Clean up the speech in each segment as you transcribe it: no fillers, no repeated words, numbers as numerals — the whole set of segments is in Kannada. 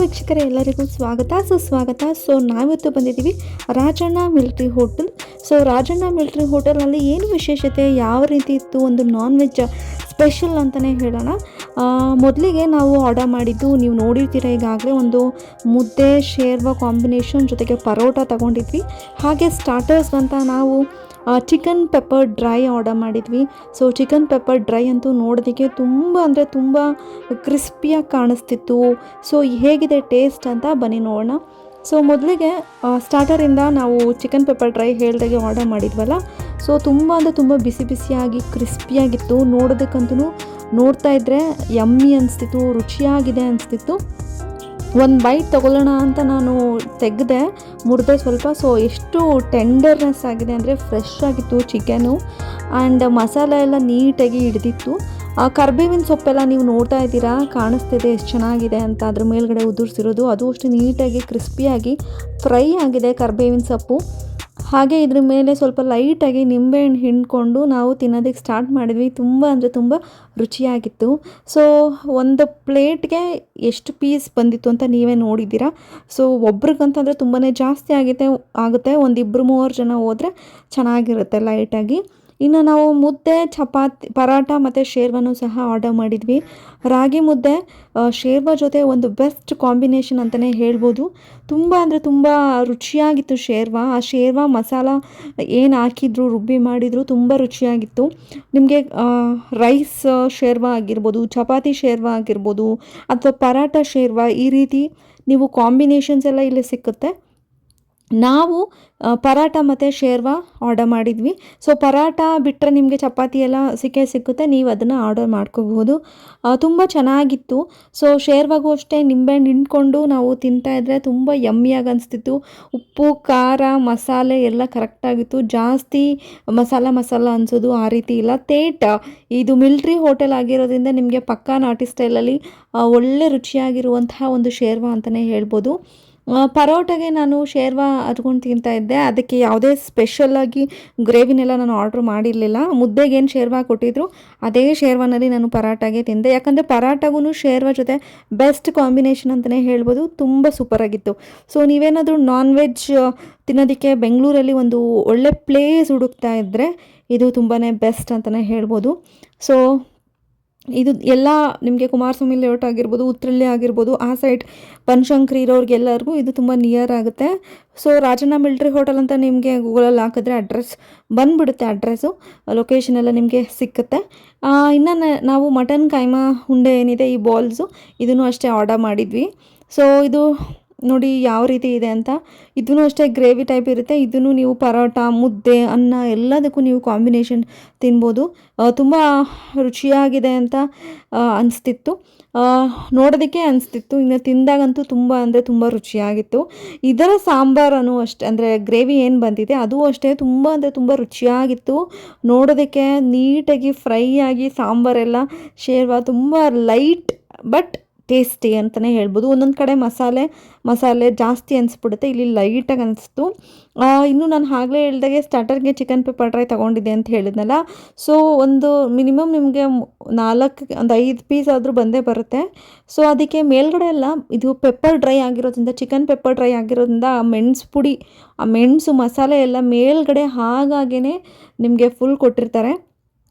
ವೀಕ್ಷಕರೇ, ಎಲ್ಲರಿಗೂ ಸ್ವಾಗತ ಸುಸ್ವಾಗತ. ನಾವಿವತ್ತು ಬಂದಿದ್ದೀವಿ Rajanna military hotel. Rajanna military ಹೋಟೆಲ್ನಲ್ಲಿ ಏನು ವಿಶೇಷತೆ, ಯಾವ ರೀತಿ ಇತ್ತು, ಒಂದು ನಾನ್ ವೆಜ್ ಸ್ಪೆಷಲ್ ಅಂತಲೇ ಹೇಳೋಣ. ಮೊದಲಿಗೆ ನಾವು ಆರ್ಡರ್ ಮಾಡಿದ್ದು ನೀವು ನೋಡಿರ್ತೀರ ಈಗಾಗಲೇ, ಒಂದು ಮುದ್ದೆ ಶೇರ್ವಾ ಕಾಂಬಿನೇಷನ್ ಜೊತೆಗೆ ಪರೋಟ ತಗೊಂಡಿದ್ವಿ. ಹಾಗೆ ಸ್ಟಾರ್ಟರ್ಸ್ ಅಂತ ನಾವು ಚಿಕನ್ ಪೆಪ್ಪರ್ ಡ್ರೈ ಆರ್ಡರ್ ಮಾಡಿದ್ವಿ. ಚಿಕನ್ ಪೆಪ್ಪರ್ ಡ್ರೈ ಅಂತೂ ನೋಡೋದಕ್ಕೆ ತುಂಬ ಅಂದರೆ ತುಂಬ ಕ್ರಿಸ್ಪಿಯಾಗಿ ಕಾಣಿಸ್ತಿತ್ತು. ಹೇಗಿದೆ ಟೇಸ್ಟ್ ಅಂತ ಬನ್ನಿ ನೋಡೋಣ. ಮೊದಲಿಗೆ ಸ್ಟಾರ್ಟರಿಂದ ನಾವು ಚಿಕನ್ ಪೆಪ್ಪರ್ ಡ್ರೈ ಹೇಳ್ದಾಗೆ ಆರ್ಡರ್ ಮಾಡಿದ್ವಲ್ಲ, ತುಂಬ ಅಂದರೆ ತುಂಬ ಬಿಸಿ ಬಿಸಿಯಾಗಿ ಕ್ರಿಸ್ಪಿಯಾಗಿತ್ತು. ನೋಡೋದಕ್ಕಂತೂ ನೋಡ್ತಾ ಇದ್ದರೆ ಯಮ್ಮಿ ಅನಿಸ್ತಿತ್ತು, ರುಚಿಯಾಗಿದೆ ಅನಿಸ್ತಿತ್ತು. ಒಂದು ಬೈಟ್ ತೊಗೊಳ್ಳೋಣ ಅಂತ ನಾನು ತೆಗೆದೆ, ಮುರಿದೆ ಸ್ವಲ್ಪ. ಎಷ್ಟು ಟೆಂಡರ್ನೆಸ್ ಆಗಿದೆ ಅಂದರೆ ಫ್ರೆಶ್ ಆಗಿತ್ತು ಚಿಕನು, ಆ್ಯಂಡ್ ಮಸಾಲೆ ಎಲ್ಲ ನೀಟಾಗಿ ಹಿಡಿದಿತ್ತು. ಕರ್ಬೇವಿನ ಸೊಪ್ಪೆಲ್ಲ ನೀವು ನೋಡ್ತಾ ಇದ್ದೀರಾ, ಕಾಣಿಸ್ತಿದೆ ಎಷ್ಟು ಚೆನ್ನಾಗಿದೆ ಅಂತ. ಅದ್ರ ಮೇಲ್ಗಡೆ ಉದುರಿಸಿರೋದು ಅದು ಅಷ್ಟು ನೀಟಾಗಿ ಕ್ರಿಸ್ಪಿಯಾಗಿ ಫ್ರೈ ಆಗಿದೆ ಕರ್ಬೇವಿನ ಸೊಪ್ಪು. ಹಾಗೆ ಇದ್ರ ಮೇಲೆ ಸ್ವಲ್ಪ ಲೈಟಾಗಿ ನಿಂಬೆಹಣ್ಣು ಹಿಂಡ್ಕೊಂಡು ನಾವು ತಿನ್ನೋದಕ್ಕೆ ಸ್ಟಾರ್ಟ್ ಮಾಡಿದ್ವಿ. ತುಂಬ ಅಂದರೆ ತುಂಬ ರುಚಿಯಾಗಿತ್ತು. ಒಂದು ಪ್ಲೇಟ್ಗೆ ಎಷ್ಟು ಪೀಸ್ ಬಂದಿತ್ತು ಅಂತ ನೀವೇ ನೋಡಿದ್ದೀರಾ. ಒಬ್ರಿಗಂತಂದರೆ ತುಂಬಾ ಜಾಸ್ತಿ ಆಗುತ್ತೆ. ಒಂದು 2-3 ಜನ ಹೋದರೆ ಚೆನ್ನಾಗಿರುತ್ತೆ ಲೈಟಾಗಿ. ಇನ್ನು ನಾವು ಮುದ್ದೆ, ಚಪಾತಿ, ಪರಾಟ ಮತ್ತು ಶೇರ್ವಾನೂ ಸಹ ಆರ್ಡರ್ ಮಾಡಿದ್ವಿ. ರಾಗಿ ಮುದ್ದೆ ಶೇರ್ವಾ ಜೊತೆ ಒಂದು ಬೆಸ್ಟ್ ಕಾಂಬಿನೇಷನ್ ಅಂತಲೇ ಹೇಳ್ಬೋದು. ತುಂಬ ಅಂದರೆ ತುಂಬ ರುಚಿಯಾಗಿತ್ತು ಶೇರ್ವಾ. ಆ ಶೇರ್ವಾ ಮಸಾಲ ಏನು ಹಾಕಿದ್ರು, ರುಬ್ಬಿ ಮಾಡಿದ್ರು, ತುಂಬ ರುಚಿಯಾಗಿತ್ತು. ನಿಮಗೆ ರೈಸ್ ಶೇರ್ವಾ ಆಗಿರ್ಬೋದು, ಚಪಾತಿ ಶೇರ್ವಾ ಆಗಿರ್ಬೋದು, ಅಥವಾ ಪರಾಟ ಶೇರ್ವಾ, ಈ ರೀತಿ ನೀವು ಕಾಂಬಿನೇಷನ್ಸ್ ಎಲ್ಲ ಇಲ್ಲಿ ಸಿಕ್ಕುತ್ತೆ. ನಾವು ಪರಾಟ ಮತ್ತು ಶೇರ್ವಾ ಆರ್ಡರ್ ಮಾಡಿದ್ವಿ. ಪರಾಟ ಬಿಟ್ಟರೆ ನಿಮಗೆ ಚಪಾತಿ ಎಲ್ಲ ಸಿಕ್ಕುತ್ತೆ, ನೀವು ಅದನ್ನು ಆರ್ಡರ್ ಮಾಡ್ಕೋಬಹುದು. ತುಂಬ ಚೆನ್ನಾಗಿತ್ತು. ಶೇರ್ವಾಗೂ ಅಷ್ಟೇ ನಿಂಬೆಹಣ್ಣು ಹಿಂಡ್ಕೊಂಡು ನಾವು ತಿಂತಾಯಿದ್ರೆ ತುಂಬ ಯಮ್ಮಿಯಾಗಿ ಅನಿಸ್ತಿತ್ತು. ಉಪ್ಪು, ಖಾರ, ಮಸಾಲೆ ಎಲ್ಲ ಕರೆಕ್ಟಾಗಿತ್ತು. ಜಾಸ್ತಿ ಮಸಾಲ ಅನಿಸೋದು ಆ ರೀತಿ ಇಲ್ಲ. ಇದು ಮಿಲ್ಟ್ರಿ ಹೋಟೆಲ್ ಆಗಿರೋದ್ರಿಂದ ನಿಮಗೆ ಪಕ್ಕಾ ನಾಟಿ ಸ್ಟೈಲಲ್ಲಿ ಒಳ್ಳೆ ರುಚಿಯಾಗಿರುವಂತಹ ಒಂದು ಶೇರ್ವಾ ಅಂತಲೇ ಹೇಳ್ಬೋದು. ಪರೋಟಗೆ ನಾನು ಶೇರ್ವಾ ಹಚ್ಕೊಂಡು ತಿಂತಾಯಿದ್ದೆ. ಅದಕ್ಕೆ ಯಾವುದೇ ಸ್ಪೆಷಲಾಗಿ ಗ್ರೇವಿನೆಲ್ಲ ನಾನು ಆರ್ಡ್ರ್ ಮಾಡಿರಲಿಲ್ಲ. ಮುದ್ದೆಗೇನು ಶೇರ್ವಾ ಕೊಟ್ಟಿದ್ರು ಅದೇ ಶೇರ್ವಾನಲ್ಲಿ ನಾನು ಪರಾಟಾಗೆ ತಿಂದೆ. ಯಾಕಂದರೆ ಪರಾಟಗೂ ಶೇರ್ವಾ ಜೊತೆ ಬೆಸ್ಟ್ ಕಾಂಬಿನೇಷನ್ ಅಂತಲೇ ಹೇಳ್ಬೋದು. ತುಂಬ ಸೂಪರಾಗಿತ್ತು. ನೀವೇನಾದರೂ ನಾನ್ ವೆಜ್ ತಿನ್ನೋದಕ್ಕೆ ಬೆಂಗಳೂರಲ್ಲಿ ಒಂದು ಒಳ್ಳೆ ಪ್ಲೇಸ್ ಹುಡುಕ್ತಾ ಇದ್ದರೆ ಇದು ತುಂಬಾ ಬೆಸ್ಟ್ ಅಂತಲೇ ಹೇಳ್ಬೋದು. ಇದು ಎಲ್ಲ ನಿಮಗೆ ಕುಮಾರಸ್ವಾಮಿ ಲೇಔಟ್ ಆಗಿರ್ಬೋದು, ಉತ್ರಳ್ಳಿ ಆಗಿರ್ಬೋದು, ಆ ಸೈಡ್ ಬನಶಂಕರಿ ಇರೋರಿಗೆಲ್ಲರಿಗೂ ಇದು ತುಂಬ ನಿಯರ್ ಆಗುತ್ತೆ. ರಾಜಣ್ಣ ಮಿಲ್ಟ್ರಿ ಹೋಟೆಲ್ ಅಂತ ನಿಮಗೆ ಗೂಗಲಲ್ಲಿ ಹಾಕಿದ್ರೆ ಅಡ್ರೆಸ್ ಬಂದುಬಿಡುತ್ತೆ. ಅಡ್ರೆಸ್ಸು ಲೊಕೇಶನ್ ಎಲ್ಲ ನಿಮಗೆ ಸಿಕ್ಕುತ್ತೆ. ಇನ್ನು ನಾವು ಮಟನ್ ಕೈಮಾ ಉಂಡೆ ಏನಿದೆ, ಈ ಬಾಲ್ಸು, ಇದನ್ನು ಅಷ್ಟೇ ಆರ್ಡರ್ ಮಾಡಿದ್ವಿ. ಇದು ನೋಡಿ ಯಾವ ರೀತಿ ಇದೆ ಅಂತ. ಇದೂ ಅಷ್ಟೇ ಗ್ರೇವಿ ಟೈಪ್ ಇರುತ್ತೆ. ಇದನ್ನು ನೀವು ಪರೋಟ, ಮುದ್ದೆ, ಅನ್ನ ಎಲ್ಲದಕ್ಕೂ ನೀವು ಕಾಂಬಿನೇಷನ್ ತಿನ್ಬೋದು. ತುಂಬ ರುಚಿಯಾಗಿದೆ ಅಂತ ಅನಿಸ್ತಿತ್ತು, ನೋಡೋದಕ್ಕೆ ಅನಿಸ್ತಿತ್ತು. ಇನ್ನು ತಿಂದಾಗಂತೂ ತುಂಬ ಅಂದರೆ ತುಂಬ ರುಚಿಯಾಗಿತ್ತು. ಇದರ ಸಾಂಬಾರನು ಅಷ್ಟೇ, ಅಂದರೆ ಗ್ರೇವಿ ಏನು ಬಂದಿದೆ ಅದು ಅಷ್ಟೇ ತುಂಬ ಅಂದರೆ ತುಂಬ ರುಚಿಯಾಗಿತ್ತು. ನೋಡೋದಕ್ಕೆ ನೀಟಾಗಿ ಫ್ರೈ ಆಗಿ ಸಾಂಬಾರೆಲ್ಲ ಶೇರ್ವಾ ತುಂಬ ಲೈಟ್ ಬಟ್ ಟೇಸ್ಟಿ ಅಂತಲೇ ಹೇಳ್ಬೋದು. ಒಂದೊಂದು ಕಡೆ ಮಸಾಲೆ ಜಾಸ್ತಿ ಅನಿಸ್ಬಿಡುತ್ತೆ, ಇಲ್ಲಿ ಲೈಟಾಗಿ ಅನಿಸ್ತು. ಇನ್ನು ನಾನು ಆಗಲೇ ಹೇಳ್ದಾಗೆ ಸ್ಟಾರ್ಟರ್ಗೆ ಚಿಕನ್ ಪೆಪ್ಪರ್ ಡ್ರೈ ತೊಗೊಂಡಿದ್ದೆ ಅಂತ ಹೇಳಿದ್ನಲ್ಲ. ಒಂದು ಮಿನಿಮಮ್ ನಿಮಗೆ 5 ಪೀಸ್ ಆದರೂ ಬಂದೇ ಬರುತ್ತೆ. ಅದಕ್ಕೆ ಮೇಲ್ಗಡೆ ಎಲ್ಲ ಇದು ಪೆಪ್ಪರ್ ಡ್ರೈ ಆಗಿರೋದ್ರಿಂದ, ಚಿಕನ್ ಪೆಪ್ಪರ್ ಡ್ರೈ ಆಗಿರೋದ್ರಿಂದ ಮೆಣಸು ಪುಡಿ, ಆ ಮೆಣಸು ಮಸಾಲೆ ಎಲ್ಲ ಮೇಲ್ಗಡೆ ಹಾಗೇ ನಿಮಗೆ ಫುಲ್ ಕೊಟ್ಟಿರ್ತಾರೆ.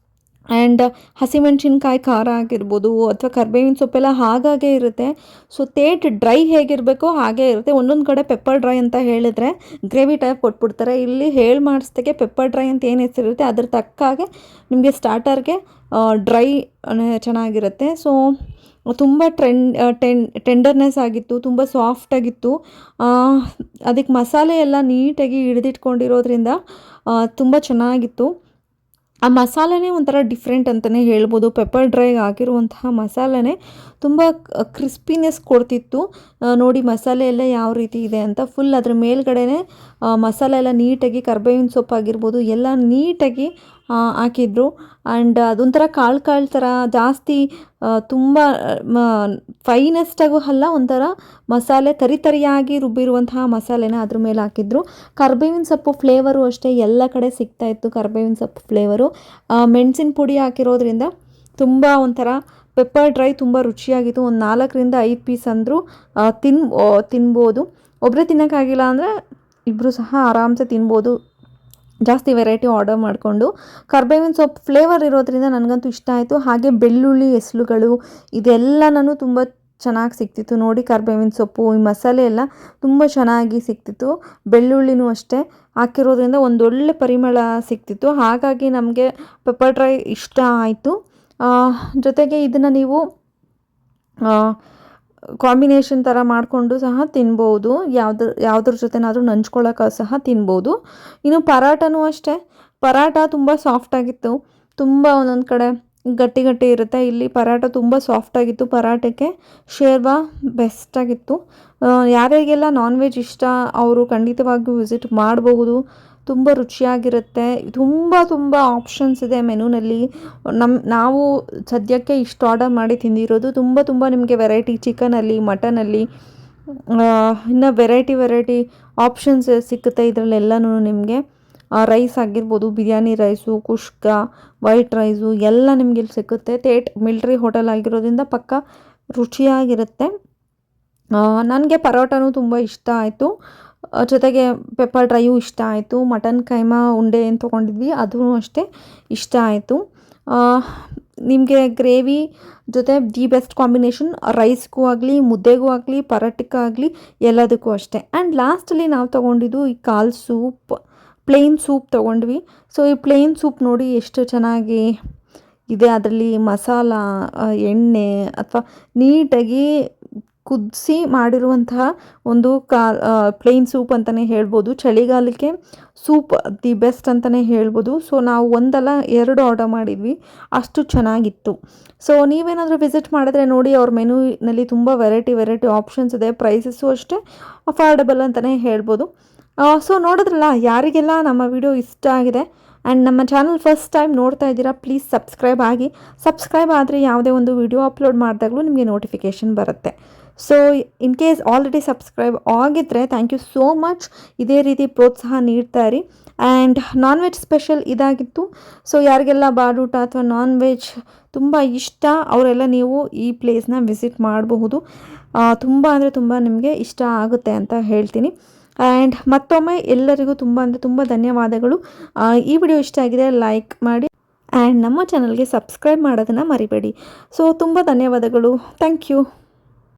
ಆ್ಯಂಡ್ ಹಸಿಮೆಣ್ಸಿನ್ಕಾಯಿ ಖಾರ ಆಗಿರ್ಬೋದು ಅಥವಾ ಕರ್ಬೇವಿನ ಸೊಪ್ಪೆಲ್ಲ ಹಾಗಾಗೇ ಇರುತ್ತೆ. ಡ್ರೈ ಹೇಗಿರಬೇಕೋ ಹಾಗೇ ಇರುತ್ತೆ. ಒಂದೊಂದು ಕಡೆ ಪೆಪ್ಪರ್ ಡ್ರೈ ಅಂತ ಹೇಳಿದ್ರೆ ಗ್ರೇವಿ ಟೈಪ್ ಕೊಟ್ಬಿಡ್ತಾರೆ. ಇಲ್ಲಿ ಮಾಡಿಸ್ದಾಗೆ ಪೆಪ್ಪರ್ ಡ್ರೈ ಅಂತ ಏನು ಹೆಸರಿರುತ್ತೆ ಅದ್ರ ತಕ್ಕಾಗೆ ನಿಮಗೆ ಸ್ಟಾರ್ಟರ್ಗೆ ಡ್ರೈ ಚೆನ್ನಾಗಿರುತ್ತೆ. ತುಂಬ ಟೆಂಡರ್ನೆಸ್ ಆಗಿತ್ತು, ತುಂಬ ಸಾಫ್ಟಾಗಿತ್ತು. ಅದಕ್ಕೆ ಮಸಾಲೆ ಎಲ್ಲ ನೀಟಾಗಿ ಹಿಡಿದಿಟ್ಕೊಂಡಿರೋದ್ರಿಂದ ತುಂಬ ಚೆನ್ನಾಗಿತ್ತು. ಆ ಮಸಾಲೆನೇ ಒಂಥರ ಡಿಫ್ರೆಂಟ್ ಅಂತಲೇ ಹೇಳ್ಬೋದು. ಪೆಪ್ಪರ್ ಡ್ರೈ ಆಗಿರುವಂತಹ ಮಸಾಲೆನೇ ತುಂಬ ಕ್ರಿಸ್ಪಿನೆಸ್ ಕೊಡ್ತಿತ್ತು. ನೋಡಿ ಮಸಾಲೆ ಎಲ್ಲ ಯಾವ ರೀತಿ ಇದೆ ಅಂತ. ಫುಲ್ ಅದ್ರ ಮೇಲ್ಗಡೆನೇ ಮಸಾಲೆ ಎಲ್ಲ ನೀಟಾಗಿ, ಕರ್ಬೇವಿನ ಸೊಪ್ಪು ಆಗಿರ್ಬೋದು ಎಲ್ಲ ನೀಟಾಗಿ ಹಾಕಿದ್ರು. ಆ್ಯಂಡ್ ಅದೊಂಥರ ಕಾಳು ಥರ ಜಾಸ್ತಿ ತುಂಬ ಫೈನೆಸ್ಟಾಗೂ ಅಲ್ಲ, ಒಂಥರ ಮಸಾಲೆ ತರಿಯಾಗಿ ರುಬ್ಬಿರುವಂತಹ ಮಸಾಲೆನ ಅದ್ರ ಮೇಲೆ ಹಾಕಿದ್ರು. ಕರ್ಬೇವಿನ ಸೊಪ್ಪು ಫ್ಲೇವರು ಅಷ್ಟೇ ಎಲ್ಲ ಕಡೆ ಸಿಗ್ತಾಯಿತ್ತು. ಕರ್ಬೇವಿನ ಸೊಪ್ಪು ಫ್ಲೇವರು ಮೆಣಸಿನ ಪುಡಿ ಹಾಕಿರೋದ್ರಿಂದ ತುಂಬ ಒಂಥರ ಪೆಪ್ಪರ್ ಡ್ರೈ ತುಂಬ ರುಚಿಯಾಗಿತ್ತು. ಒಂದು 4-5 ಪೀಸ್ ಅಂದರೂ ತಿನ್ಬೋದು. ಒಬ್ಬರೇ ತಿನ್ನೋಕ್ಕಾಗಿಲ್ಲ ಅಂದರೆ ಇಬ್ಬರು ಸಹ ಆರಾಮ್ಸೆ ತಿನ್ಬೋದು, ಜಾಸ್ತಿ ವೆರೈಟಿ ಆರ್ಡರ್ ಮಾಡಿಕೊಂಡು. ಕರ್ಬೇವಿನ ಸೊಪ್ಪು ಫ್ಲೇವರ್ ಇರೋದ್ರಿಂದ ನನಗಂತೂ ಇಷ್ಟ ಆಯಿತು. ಹಾಗೆ ಬೆಳ್ಳುಳ್ಳಿ ಹೆಸರುಗಳು ಇದೆಲ್ಲನೂ ತುಂಬ ಚೆನ್ನಾಗಿ ಸಿಕ್ತಿತ್ತು ನೋಡಿ. ಕರ್ಬೇವಿನ ಸೊಪ್ಪು ಈ ಮಸಾಲೆ ಎಲ್ಲ ತುಂಬ ಚೆನ್ನಾಗಿ ಸಿಕ್ತಿತ್ತು. ಬೆಳ್ಳುಳ್ಳಿನೂ ಅಷ್ಟೇ ಹಾಕಿರೋದ್ರಿಂದ ಒಂದೊಳ್ಳೆ ಪರಿಮಳ ಸಿಕ್ತಿತ್ತು. ಹಾಗಾಗಿ ನಮಗೆ ಪೆಪ್ಪರ್ ಡ್ರೈ ಇಷ್ಟ ಆಯಿತು. ಜೊತೆಗೆ ಇದನ್ನು ನೀವು ಕಾಂಬಿನೇಷನ್ ಥರ ಮಾಡಿಕೊಂಡು ಸಹ ತಿನ್ಬೋದು. ಯಾವುದ್ರ ಜೊತೆನಾದರೂ ನಂಚ್ಕೊಳ್ಳೋಕೆ ಸಹ ತಿನ್ಬೋದು. ಇನ್ನು ಪರಾಟನೂ ಅಷ್ಟೇ, ಪರಾಟ ತುಂಬ ಸಾಫ್ಟಾಗಿತ್ತು. ತುಂಬ ಒಂದೊಂದು ಕಡೆ ಗಟ್ಟಿ ಗಟ್ಟಿ ಇರುತ್ತೆ, ಇಲ್ಲಿ ಪರಾಟ ತುಂಬ ಸಾಫ್ಟಾಗಿತ್ತು. ಪರಾಟಕ್ಕೆ ಶೇರ್ವಾ ಬೆಸ್ಟಾಗಿತ್ತು. ಯಾರಿಗೆಲ್ಲ ನಾನ್ ವೆಜ್ ಇಷ್ಟ ಅವರು ಖಂಡಿತವಾಗಿಯೂ ವಿಸಿಟ್ ಮಾಡಬಹುದು. ತುಂಬ ರುಚಿಯಾಗಿರುತ್ತೆ. ತುಂಬ ಆಪ್ಷನ್ಸ್ ಇದೆ ಮೆನುನಲ್ಲಿ. ನಾವು ಸದ್ಯಕ್ಕೆ ಇಷ್ಟು ಆರ್ಡರ್ ಮಾಡಿ ತಿಂದಿರೋದು. ತುಂಬ ನಿಮಗೆ ವೆರೈಟಿ ಚಿಕನಲ್ಲಿ, ಮಟನಲ್ಲಿ ಇನ್ನು ವೆರೈಟಿ ಆಪ್ಷನ್ಸ್ ಸಿಗುತ್ತೆ ಇದರಲ್ಲೆಲ್ಲನೂ ನಿಮಗೆ. ರೈಸ್ ಆಗಿರ್ಬೋದು, ಬಿರಿಯಾನಿ ರೈಸು, ಕುಷ್ಕ, ವೈಟ್ ರೈಸು ಎಲ್ಲ ನಿಮಗೆ ಇಲ್ಲಿ ಸಿಗುತ್ತೆ. ಮಿಲ್ಟ್ರಿ ಹೋಟೆಲ್ ಆಗಿರೋದ್ರಿಂದ ಪಕ್ಕ ರುಚಿಯಾಗಿರುತ್ತೆ. ನನಗೆ ಪರೋಟನೂ ತುಂಬ ಇಷ್ಟ ಆಯಿತು. ಜೊತೆಗೆ ಪೆಪ್ಪರ್ ಡ್ರೈಯೂ ಇಷ್ಟ ಆಯಿತು. ಮಟನ್ ಕೈಮಾ ಉಂಡೆ ಏನು ತೊಗೊಂಡಿದ್ವಿ ಅದೂ ಅಷ್ಟೇ ಇಷ್ಟ ಆಯಿತು. ನಿಮಗೆ ಗ್ರೇವಿ ಜೊತೆ ದಿ ಬೆಸ್ಟ್ ಕಾಂಬಿನೇಷನ್, ರೈಸ್ಗೂ ಆಗಲಿ, ಮುದ್ದೆಗೂ ಆಗಲಿ, ಪರಾಟಕ್ಕಾಗಲಿ ಎಲ್ಲದಕ್ಕೂ ಅಷ್ಟೇ. ಆ್ಯಂಡ್ ಲಾಸ್ಟಲ್ಲಿ ನಾವು ತೊಗೊಂಡಿದ್ದು ಈ ಕಾಲ್ ಸೂಪ್, ಪ್ಲೇನ್ ಸೂಪ್ ತೊಗೊಂಡ್ವಿ. ಸೊ ಈ ಪ್ಲೇನ್ ಸೂಪ್ ನೋಡಿ ಎಷ್ಟು ಚೆನ್ನಾಗಿ ಇದೆ. ಅದರಲ್ಲಿ ಮಸಾಲ, ಎಣ್ಣೆ ಅಥವಾ ನೀಟಾಗಿ ಕುದಿಸಿ ಮಾಡಿರುವಂತಹ ಒಂದು ಪ್ಲೇನ್ ಸೂಪ್ ಅಂತಲೇ ಹೇಳ್ಬೋದು. ಚಳಿಗಾಲಕ್ಕೆ ಸೂಪ್ ದಿ ಬೆಸ್ಟ್ ಅಂತಲೇ ಹೇಳ್ಬೋದು. ಸೊ ನಾವು 1 ಆರ್ಡರ್ ಮಾಡಿದ್ವಿ, ಅಷ್ಟು ಚೆನ್ನಾಗಿತ್ತು. ಸೊ ನೀವೇನಾದರೂ ವಿಸಿಟ್ ಮಾಡಿದ್ರೆ ನೋಡಿ, ಅವ್ರ ಮೆನುನಲ್ಲಿ ತುಂಬ ವೆರೈಟಿ ಆಪ್ಷನ್ಸ್ ಇದೆ. ಪ್ರೈಸಸ್ಸು ಅಷ್ಟೇ ಅಫೋರ್ಡಬಲ್ ಅಂತಲೇ ಹೇಳ್ಬೋದು. ಸೊ ನೋಡಿದ್ರಲ್ಲ, ಯಾರಿಗೆಲ್ಲ ನಮ್ಮ ವಿಡಿಯೋ ಇಷ್ಟ ಆಗಿದೆ ಆ್ಯಂಡ್ ನಮ್ಮ ಚಾನಲ್ ಫಸ್ಟ್ ಟೈಮ್ ನೋಡ್ತಾ ಇದ್ದೀರಾ, ಪ್ಲೀಸ್ ಸಬ್ಸ್ಕ್ರೈಬ್ ಆಗಿ. ಸಬ್ಸ್ಕ್ರೈಬ್ ಆದರೆ ಯಾವುದೇ ಒಂದು ವಿಡಿಯೋ ಅಪ್ಲೋಡ್ ಮಾಡಿದಾಗಲೂ ನಿಮಗೆ ನೋಟಿಫಿಕೇಷನ್ ಬರುತ್ತೆ. So in case already subscribe ಆಗಿದ್ದರೆ ಥ್ಯಾಂಕ್ ಯು ಸೋ ಮಚ್. ಇದೇ ರೀತಿ ಪ್ರೋತ್ಸಾಹ ನೀಡ್ತಾ ಇರಿ. ಆ್ಯಂಡ್ ನಾನ್ ವೆಜ್ ಸ್ಪೆಷಲ್ ಇದಾಗಿತ್ತು. ಸೊ ಯಾರಿಗೆಲ್ಲ ಬಾಡೂಟ ಅಥವಾ ನಾನ್ ವೆಜ್ ತುಂಬ ಇಷ್ಟ ಅವರೆಲ್ಲ ನೀವು ಈ ಪ್ಲೇಸ್ನ ವಿಸಿಟ್ ಮಾಡಬಹುದು. ತುಂಬ ಅಂದರೆ ತುಂಬ ನಿಮಗೆ ಇಷ್ಟ ಆಗುತ್ತೆ ಅಂತ ಹೇಳ್ತೀನಿ. ಆ್ಯಂಡ್ ಮತ್ತೊಮ್ಮೆ ಎಲ್ಲರಿಗೂ ತುಂಬ ಧನ್ಯವಾದಗಳು. ಈ ವಿಡಿಯೋ ಇಷ್ಟ ಆಗಿದೆ ಲೈಕ್ ಮಾಡಿ ಆ್ಯಂಡ್ ನಮ್ಮ ಚಾನಲ್ಗೆ ಸಬ್ಸ್ಕ್ರೈಬ್ ಮಾಡೋದನ್ನು ಮರಿಬೇಡಿ. ಸೊ ತುಂಬ ಧನ್ಯವಾದಗಳು. Thank you.